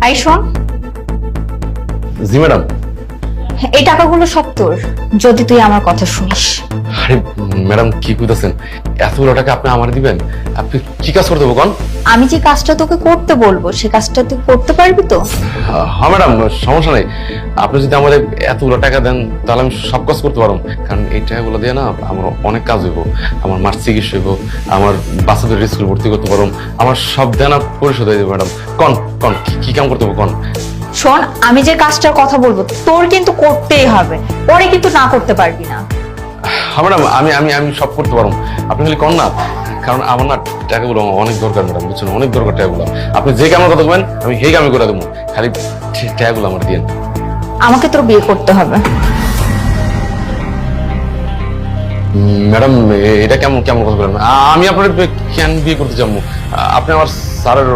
এই শোন, জি ম্যাডাম। এই টাকাগুলো সব তোর, যদি তুই আমার কথা শুনিস। আরে ম্যাডাম কি কইতাছেন? এতগুলো টাকা আপনি আমার দিবেন? আপনি কি কাজ করতে হবে কোন? আমি যে কাজটা তোকে করতে বলবো সে কাজটা তুই করতে পারবি তো? হ্যাঁ ম্যাডাম, সমস্যা নেই। আপনি যদি আমাদের এতগুলো টাকা দেন তাহলে আমি সব কাজ করতে পারবো, কারণ এই টাকাগুলো দিয়ে না আমার অনেক কাজ হইব। আমার মার চিকিৎসা হইব, আমার বাচ্চাদের স্কুল ভর্তি করতে পারবো, আমার সব দেনা পরিশোধ হয়ে যাবে। ম্যাডাম কন কন কি কাম করতে হবে কন? শোন, আমি যে কাজটার কথা বলবো তোর কিন্তু করতেই হবে, পরে কিন্তু না করতে পারবি না। হ্যাঁ ম্যাডাম, আমি আমি আমি সব করতে পারবো, আপনি খালি কন না। কারণ আমার না টাকাগুলো অনেক দরকার ম্যাডাম, বুঝছেন? অনেক দরকার টাকাগুলো। আপনি যে কামের কথা বলবেন আমি সেই কামই করে দেবো, খালি টাকাগুলো আমার দিন। আমাকে তোর বিয়ে করতে হবে। ম্যাডাম এটা কেমন কেমন কথা বলেন? আমি আপনার কেন বিয়ে করতে যাবো? আপনি আমার স্যারের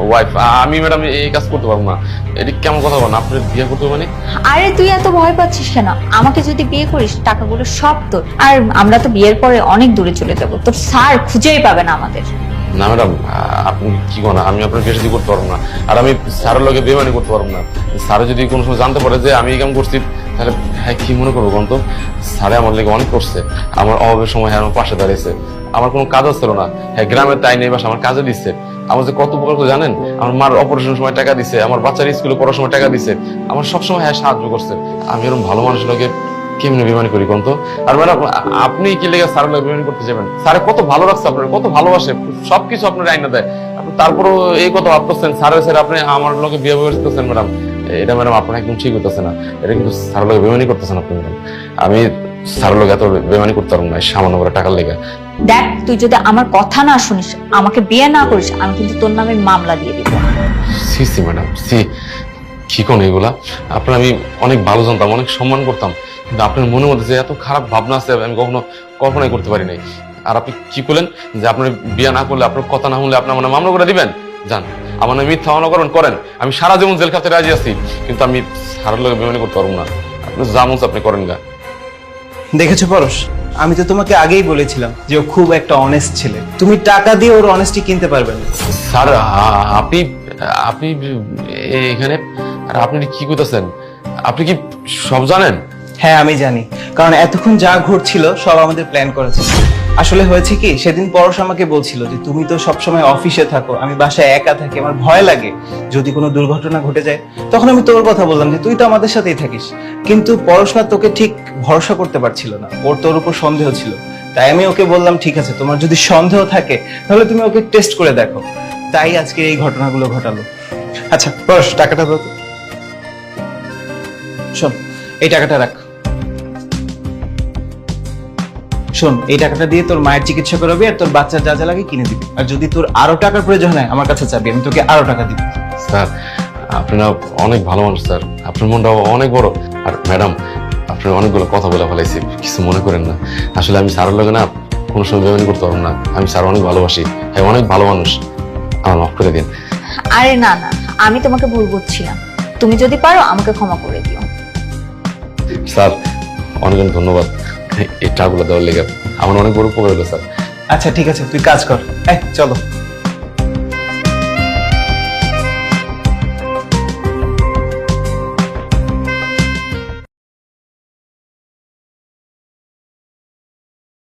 ওয়াইফ, আমি ম্যাডাম এই কাজ করতে পারবো না। এটা কেমন কথা বলেন? আপনি বিয়ে করতে মানে? আরে তুই এত ভয় পাচ্ছিস কেন? আমাকে যদি বিয়ে করিস টাকাগুলো সব তোর, আর আমরা তো বিয়ের পরে অনেক দূরে চলে যাব, তোর স্যার খুঁজেই পাবে না আমাদের। না ম্যাডাম, আপনি কি করেন? আমি আপনার বিয়ে শাদী করতে পারবো না, আর আমি স্যারের লগে বেমানি করতে পারবো না। স্যারে যদি কোনো সময় জানতে পারে যে আমি এই কাম করছি, তাহলে হ্যাঁ কি মনে করবো কোন? তো স্যারে আমার লেগে অনেক করছে, আমার অভাবের সময় হ্যাঁ আমার পাশে দাঁড়িয়েছে। আমার কোনো কাজ ছিল না, হ্যাঁ গ্রামের তাই নেই বাসা আমার কাজে দিচ্ছে। আমার যে কত উপকার করে জানেন? আমার মার অপারেশনের সময় টাকা দিছে, আমার বাচ্চার স্কুলে পড়ার সময় টাকা দিছে, আমার সবসময় হ্যাঁ সাহায্য করছে। আমি এরকম ভালো মানুষের লগে কেমনে বিমানি করি কোন? তো আর ম্যাডাম আপনি কি লেগে স্যার লগে বিমানি করতে যাবেন? স্যারে কত ভালো রাখছে, আপনার কত ভালোবাসে, সবকিছু আপনার আইনা দেয়। আপনি তারপরও এই কথা ভাবতেছেন স্যার আপনি আমার লগে বিয়ে করতেছেন ম্যাডাম। এটা ম্যাডাম আপনার একদম ঠিক হইতেছে না। এটা কিন্তু স্যার লগে বেমানি করতেছেন আপনি ম্যাডাম। আমি স্যার লগে এত বেমানি করতে পারবো না সামান্য করে টাকার লেগে। দেখ, তুই যদি আমার কথা না শুনিস, আমাকে বিয়ে না করিস, আমি কিন্তু তোর নামে মামলা দিয়ে দিব। সি সি ম্যাডাম সি, কি কোন এগুলা? আপনার আমি অনেক ভালো জানতাম, অনেক সম্মান করতাম, কিন্তু আপনার মনের মধ্যে যে এত খারাপ ভাবনা আছে আমি কখনো কল্পনাই করতে পারি নাই। আর আপনি কি করলেন যে আপনার বিয়ে না করলে, আপনার কথা না শুনলে আপনার মানে মামলা করে দিবেন? জান, আমার নামে মিথ্যা অনাকরণ করেন, আমি সারা জীবন জেল খাতে রাজি আছি, কিন্তু আমি সারার লোক বেমানি করতে পারবো না। আপনি যা মন চায় আপনি করেন গা। দেখেছো পরশ, আমি তো তোমাকে আগেই বলেছিলাম যে ও খুব একটা অনেস্ট ছেলে। তুমি টাকা দিয়ে ওর অনেস্টি কিনতে পারবে না। স্যার আপনি আপনি এখানে আর আপনি কি করতেছেন? আপনি কি সব জানেন? হ্যাঁ আমি জানি, কারণ এতক্ষণ যা ঘটছিল সব আমাদের প্ল্যান করেছে। আসলে হয়েছে কি, সেদিন পরশ আমাকে বলছিল যে তুমি তো সবসময় অফিসে থাকো, আমি বাসায় একা থাকি, আমার ভয় লাগে যদি কোনো দুর্ঘটনা ঘটে যায়। তখন আমি তোর কথা বললাম যে তুই তো আমাদের সাথেই থাকিস, কিন্তু পরশ না তোকে ঠিক ভরসা করতে পারছিল না, ওর তোর উপর সন্দেহ ছিল। তাই আমি ওকে বললাম ঠিক আছে, তোমার যদি সন্দেহ থাকে তাহলে তুমি ওকে টেস্ট করে দেখো। তাই আজকে এই ঘটনাগুলো ঘটালো। আচ্ছা পরশ, টাকাটা দাও তো। শোন, এই টাকাটা রাখ। শোন, এই টাকাটা দিয়ে তোর মায়ের চিকিৎসা করাবি আর তোর বাচ্চার যা যা লাগে কিনে দিবি। আর যদি তোর আরো টাকার প্রয়োজন হয় আমার কাছে চাবি, আমি তোকে আরো টাকা দিব। স্যার আপনি না অনেক ভালো মানুষ স্যার, আপনার মনটা অনেক বড়। আর ম্যাডাম আপনার অনেকগুলো কথা বলে ফেলাইছি, কিছু মনে করেন না। আসলে আমি স্যারের লগে না কোনো সময় বেমানি করতে পারবো না, আমি স্যার অনেক ভালোবাসি, হ্যাঁ অনেক ভালো মানুষ, আমার মাফ করে দিন। আরে না না, আমি তোমাকে ভুল বুঝছিলাম, তুমি যদি পারো আমাকে ক্ষমা করে দিও। স্যার অনেক অনেক ধন্যবাদ এই টাকাগুলো দেওয়ার লেগে, আমার অনেক বড় উপকার হলো স্যার। আচ্ছা ঠিক আছে, তুই কাজ কর, চলো।